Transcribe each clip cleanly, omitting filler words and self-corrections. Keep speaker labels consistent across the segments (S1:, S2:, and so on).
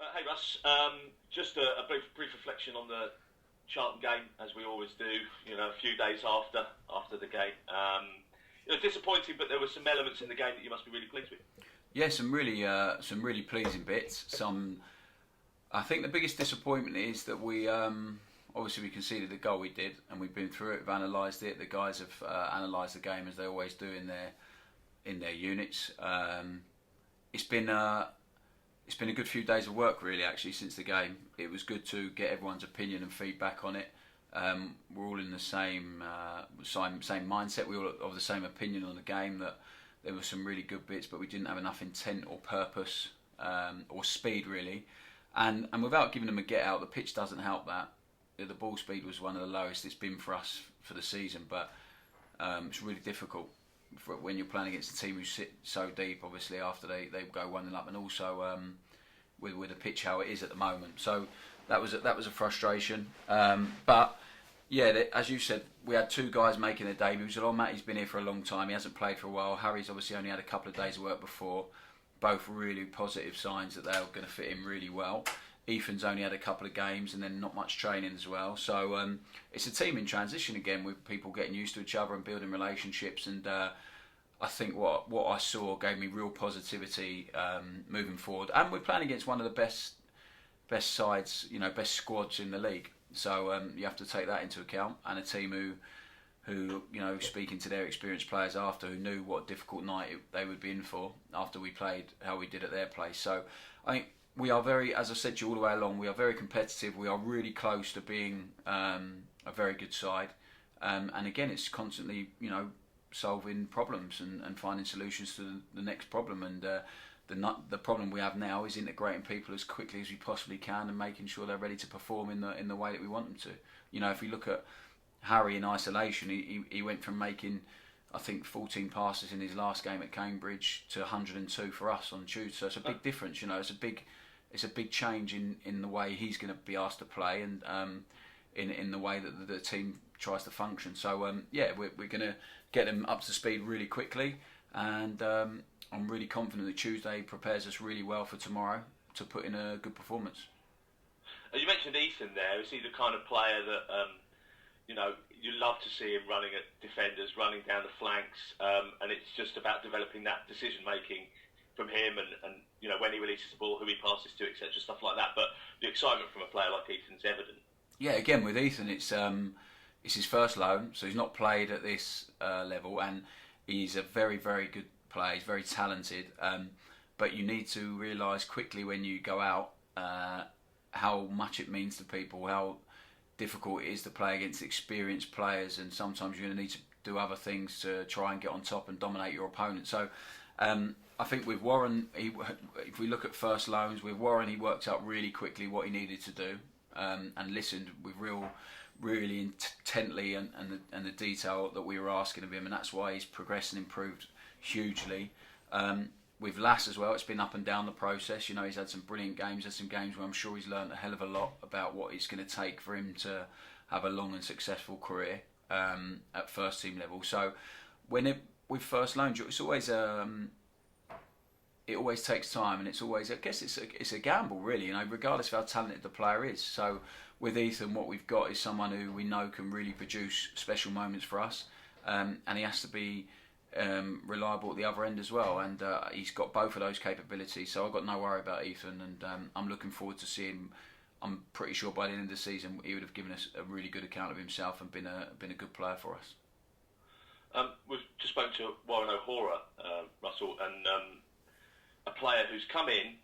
S1: Hey Russ, just a brief reflection on the Charlton game, as we always do. A few days after the game. Disappointing, but there were some elements in the game that you must be really pleased with.
S2: Yeah, some really pleasing bits. I think the biggest disappointment is that we obviously we conceded the goal we did, and we've been through it, we've analysed it. The guys have analysed the game as they always do in their units. It's been a good few days of work, really, actually, since the game. It was good to get everyone's opinion and feedback on it. We're all in the same mindset. We all have the same opinion on the game, that there were some really good bits, but we didn't have enough intent or purpose or speed, really. And without giving them a get out, the pitch doesn't help that. The ball speed was one of the lowest it's been for us for the season, but it's really difficult when you're playing against a team who sit so deep, obviously, after they go 1-0 up, and also with the pitch how it is at the moment. So that was a frustration. But yeah, as you said, we had two guys making their debuts. Matty's been here for a long time. He hasn't played for a while. Harry's obviously only had a couple of days of work before. Both really positive signs that they're going to fit in really well. Ethan's only had a couple of games and then not much training as well. So it's a team in transition again, with people getting used to each other and building relationships. And I think what I saw gave me real positivity moving forward. And we're playing against one of the best sides, best squads in the league. So you have to take that into account. And a team who speaking to their experienced players after, who knew what a difficult night they would be in for after we played how we did at their place. So I think we are very, as I said to you all the way along, we are very competitive. We are really close to being a very good side. And again, it's constantly, solving problems and finding solutions to the next problem. And the problem we have now is integrating people as quickly as we possibly can and making sure they're ready to perform in the way that we want them to. If we look at Harry in isolation, he went from making, I think, 14 passes in his last game at Cambridge to 102 for us on Tuesday. So it's a big difference. It's a big change in the way he's going to be asked to play, and in the way that the team tries to function. So we're going to get them up to speed really quickly, and I'm really confident that Tuesday prepares us really well for tomorrow to put in a good performance.
S1: You mentioned Ethan there. Is he the kind of player that you love to see him running at defenders, running down the flanks, and it's just about developing that decision making from him, and when he releases the ball, who he passes to, etc., stuff like that. But the excitement from a player like Ethan's evident. Yeah,
S2: again with Ethan, it's his first loan, so he's not played at this level, and he's a very, very good player. He's very talented, but you need to realise quickly when you go out how much it means to people, how difficult it is to play against experienced players, and sometimes you're going to need to do other things to try and get on top and dominate your opponent. So I think with Warren, if we look at first loans, with Warren, he worked out really quickly what he needed to do, and listened with really intently and the detail that we were asking of him, and that's why he's progressed and improved hugely. With Lass as well, it's been up and down the process. He's had some brilliant games, had some games where I'm sure he's learned a hell of a lot about what it's going to take for him to have a long and successful career at first team level. So with first loans, it's always it always takes time, and it's always, I guess it's a gamble, really, regardless of how talented the player is. So with Ethan, what we've got is someone who we know can really produce special moments for us, and he has to be reliable at the other end as well, and he's got both of those capabilities. So I've got no worry about Ethan, and I'm looking forward to seeing him. I'm pretty sure by the end of the season he would have given us a really good account of himself and been a good player for us.
S1: We've just spoken to Warren OHara, Russell, and a player who's come in,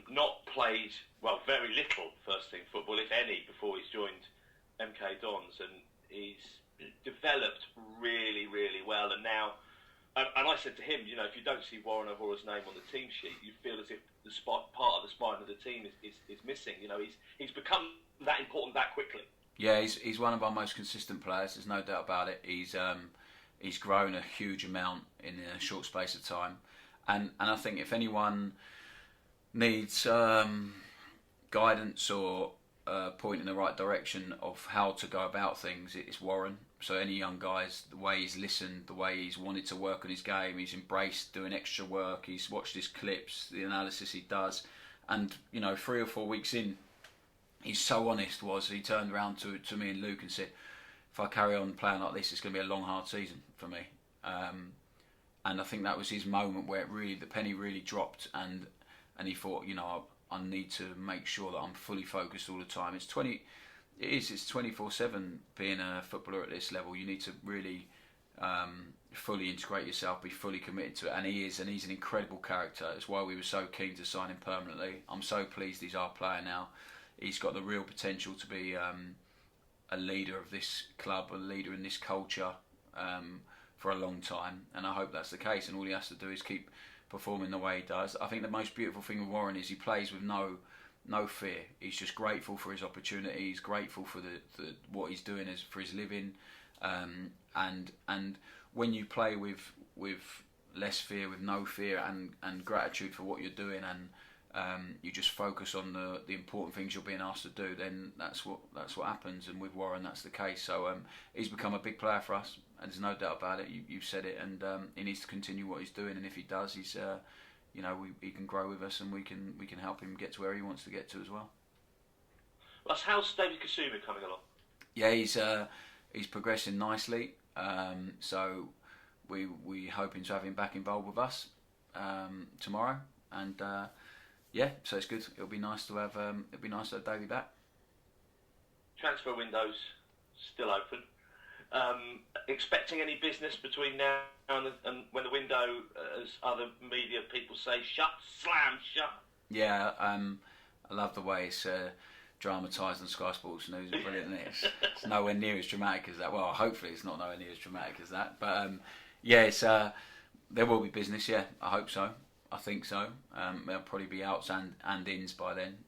S1: not played, very little first team football, if any, before he's joined MK Dons, and he's developed really, really well. And now, and I said to him, if you don't see Warren O'Hara's name on the team sheet, you feel as if the part of the spine of the team is missing. He's become that important that quickly.
S2: Yeah, he's one of our most consistent players. There's no doubt about it. He's grown a huge amount in a short space of time, and I think if anyone needs guidance or point in the right direction of how to go about things, it's Warren. So any young guys, the way he's listened, the way he's wanted to work on his game, he's embraced doing extra work, he's watched his clips, the analysis he does, And 3 or 4 weeks in, he's so honest. He turned around to me and Luke and said, if I carry on playing like this, it's going to be a long, hard season for me. And I think that was his moment where the penny really dropped, and he thought, I need to make sure that I'm fully focused all the time. It's 24/7 being a footballer at this level. You need to really fully integrate yourself, be fully committed to it, and he is, and he's an incredible character. That's why we were so keen to sign him permanently. I'm so pleased he's our player now. He's got the real potential to be a leader of this club, a leader in this culture for a long time, and I hope that's the case. And all he has to do is keep performing the way he does. I think the most beautiful thing with Warren is he plays with no fear. He's just grateful for his opportunity. He's grateful for the what he's doing for his living, and when you play with less fear, with no fear, and gratitude for what you're doing, and you just focus on the important things you're being asked to do, then that's what happens. And with Warren, that's the case. So he's become a big player for us, and there's no doubt about it. You've said it, and he needs to continue what he's doing. And if he does, he's he can grow with us, and we can help him get to where he wants to get to as well.
S1: How's David Kasuma coming along?
S2: Yeah, he's progressing nicely. So we hoping to have him back involved with us tomorrow, and so it's good. It'll be nice to have Davey back.
S1: Transfer window's still open. Expecting any business between now and when the window, as other media people say, shut?
S2: Yeah, I love the way it's dramatised on Sky Sports News. It's brilliant, isn't it? It's nowhere near as dramatic as that. Well, hopefully it's not nowhere near as dramatic as that. But it's there will be business. Yeah, I hope so. I think so. There'll probably be outs and ins by then.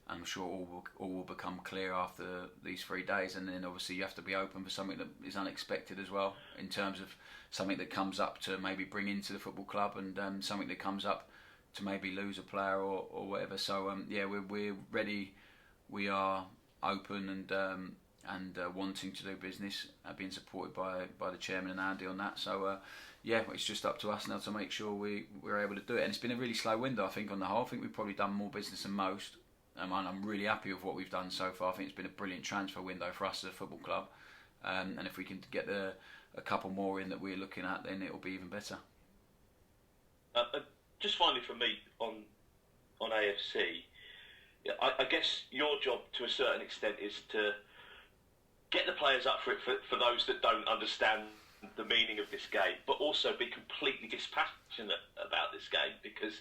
S2: I'm sure all will become clear after these 3 days, and then obviously you have to be open for something that is unexpected as well, in terms of something that comes up to maybe bring into the football club, and something that comes up to maybe lose a player or whatever. So we're ready. We are open and wanting to do business, being supported by the chairman and Andy on that. So it's just up to us now to make sure we're able to do it. And it's been a really slow window, I think, on the whole. I think we've probably done more business than most. I'm really happy with what we've done so far. I think it's been a brilliant transfer window for us as a football club, and if we can get a couple more in that we're looking at, then it'll be even better.
S1: Just finally from me on AFC, I guess your job to a certain extent is to get the players up for it for those that don't understand the meaning of this game, but also be completely dispassionate about this game, because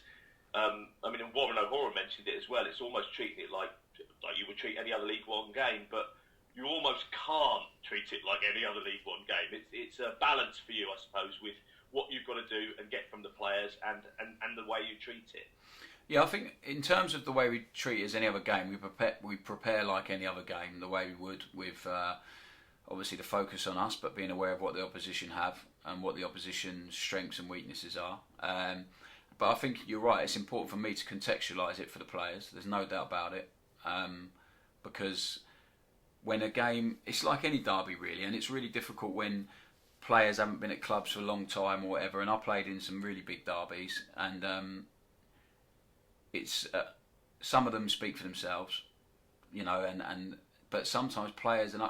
S1: and Warren OHara mentioned it as well. It's almost treating it like you would treat any other League One game, but you almost can't treat it like any other League One game. It's a balance for you, I suppose, with what you've got to do and get from the players and the way you treat it.
S2: Yeah, I think in terms of the way we treat it as any other game, we prepare like any other game, the way we would, with obviously the focus on us, but being aware of what the opposition have and what the opposition's strengths and weaknesses are. But I think you're right, it's important for me to contextualise it for the players, there's no doubt about it, because when a game, it's like any derby really, and it's really difficult when players haven't been at clubs for a long time or whatever, and I played in some really big derbies, and it's some of them speak for themselves, but sometimes players, and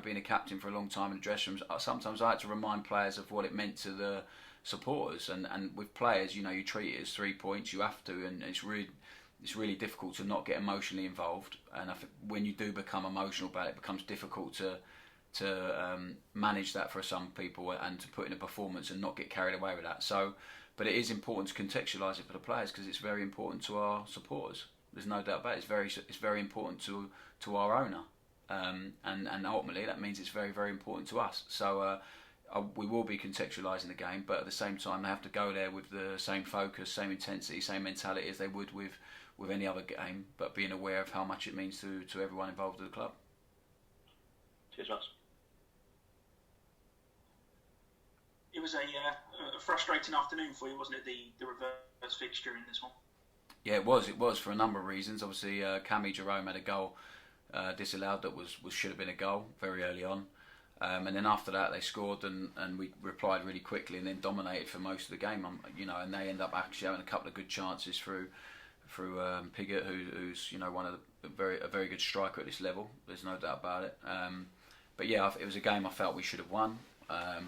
S2: being a captain for a long time in the dressing rooms, sometimes I had to remind players of what it meant to the supporters, and with players, you treat it as 3 points, you have to, and it's really difficult to not get emotionally involved, and I think when you do become emotional about it, it becomes difficult to manage that for some people, and to put in a performance and not get carried away with that. So, but it is important to contextualise it for the players, because it's very important to our supporters. There's no doubt about it. It's very important to our owner, and ultimately that means it's very, very important to us. So we will be contextualising the game, but at the same time they have to go there with the same focus, same intensity, same mentality as they would with any other game, but being aware of how much it means to everyone involved in the club.
S1: Cheers, Russ.
S3: It was a frustrating afternoon for you, wasn't it, the reverse fixture in this one?
S2: Yeah, it was for a number of reasons. Obviously, Cammy Jerome had a goal disallowed that should have been a goal very early on. And then after that they scored, and we replied really quickly, and then dominated for most of the game. And they end up actually having a couple of good chances through through Piggott, who's one of a very good striker at this level. There's no doubt about it. But yeah, it was a game I felt we should have won. So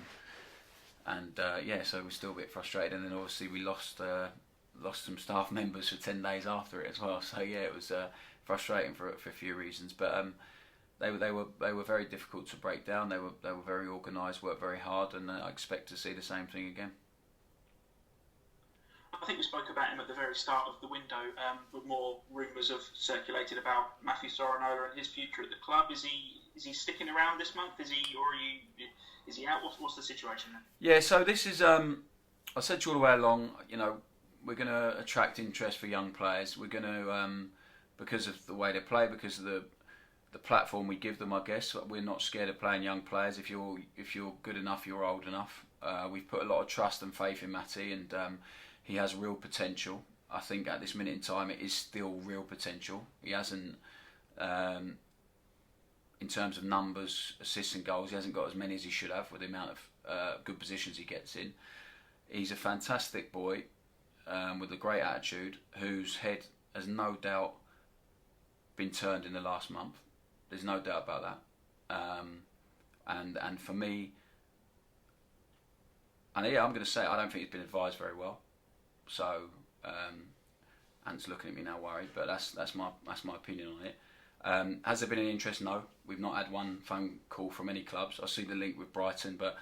S2: we're still a bit frustrated, and then obviously we lost some staff members for 10 days after it as well. So yeah, it was frustrating for a few reasons. But they were very difficult to break down. They were very organised, worked very hard, and I expect to see the same thing again.
S3: I think we spoke about him at the very start of the window, but more rumours have circulated about Matthew Soro and his future at the club. Is he sticking around this month? Is he out? What's the situation then?
S2: Yeah, so this is I said to you all the way along, we're going to attract interest for young players. We're going to because of the way they play, because of the platform we give them, I guess. We're not scared of playing young players. If you're good enough, you're old enough. We've put a lot of trust and faith in Matty, and he has real potential. I think at this minute in time, it is still real potential. He hasn't, in terms of numbers, assists and goals, he hasn't got as many as he should have with the amount of good positions he gets in. He's a fantastic boy with a great attitude, whose head has no doubt been turned in the last month. There's no doubt about that. And for me, and yeah, I'm going to say I don't think he's been advised very well. So, Ant's looking at me now worried, but that's my opinion on it. Has there been any interest? No, we've not had one phone call from any clubs. I see the link with Brighton, but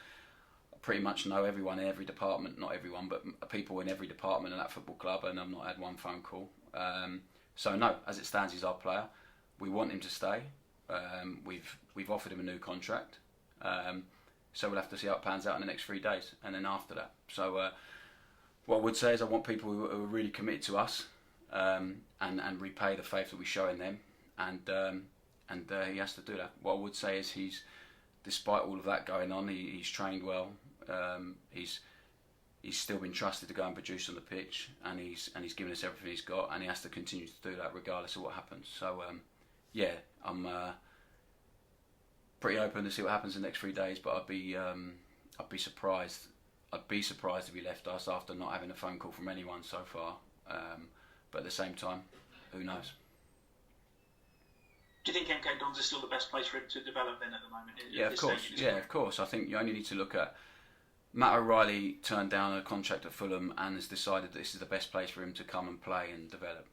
S2: I pretty much know everyone in every department, not everyone, but people in every department in that football club, and I've not had one phone call. So no, as it stands, he's our player. We want him to stay. We've offered him a new contract. So we'll have to see how it pans out in the next 3 days, and then after that. So. What I would say is I want people who are really committed to us and repay the faith that we show in them, and he has to do that. What I would say is despite all of that going on, he's trained well. He's still been trusted to go and produce on the pitch, and he's given us everything he's got, and he has to continue to do that regardless of what happens. So I'm pretty open to see what happens in the next 3 days, but I'd be surprised. I'd be surprised if he left us after not having a phone call from anyone so far. But at the same time, who knows?
S3: Do you think MK Dons is still the best place for him to develop then at the moment?
S2: Yeah, of course. Yeah, of course. I think you only need to look at Matt O'Reilly turned down a contract at Fulham and has decided that this is the best place for him to come and play and develop.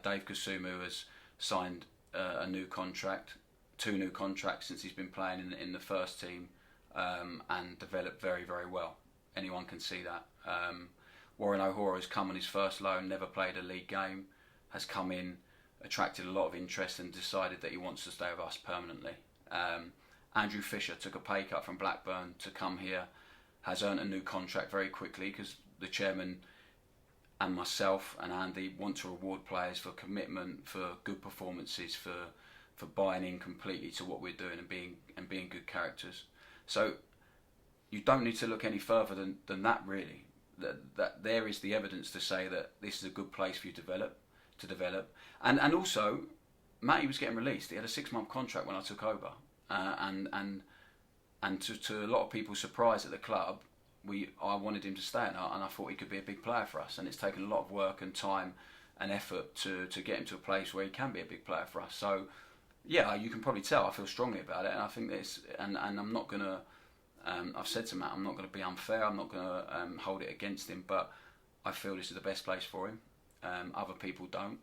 S2: Dave Kasumu has signed a new contract, 2 new contracts since he's been playing in the first team, and developed very, very well. Anyone can see that. Warren OHara has come on his first loan, never played a league game, has come in, attracted a lot of interest and decided that he wants to stay with us permanently. Andrew Fisher took a pay cut from Blackburn to come here, has earned a new contract very quickly because the chairman and myself and Andy want to reward players for commitment, for good performances, for buying in completely to what we're doing and being good characters. So you don't need to look any further than that, really. That there is the evidence to say that this is a good place for you to develop. And also, Matty was getting released. He had a 6-month contract when I took over, and to a lot of people's surprise at the club, I wanted him to stay, and I thought he could be a big player for us. And it's taken a lot of work and time and effort to get him to a place where he can be a big player for us. So yeah, you can probably tell I feel strongly about it, and I think this, and I'm not gonna. I've said to Matt, I'm not going to be unfair. I'm not going to hold it against him, but I feel this is the best place for him. Other people don't,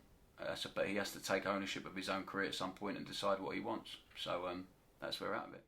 S2: but he has to take ownership of his own career at some point and decide what he wants. So that's where we're at with it.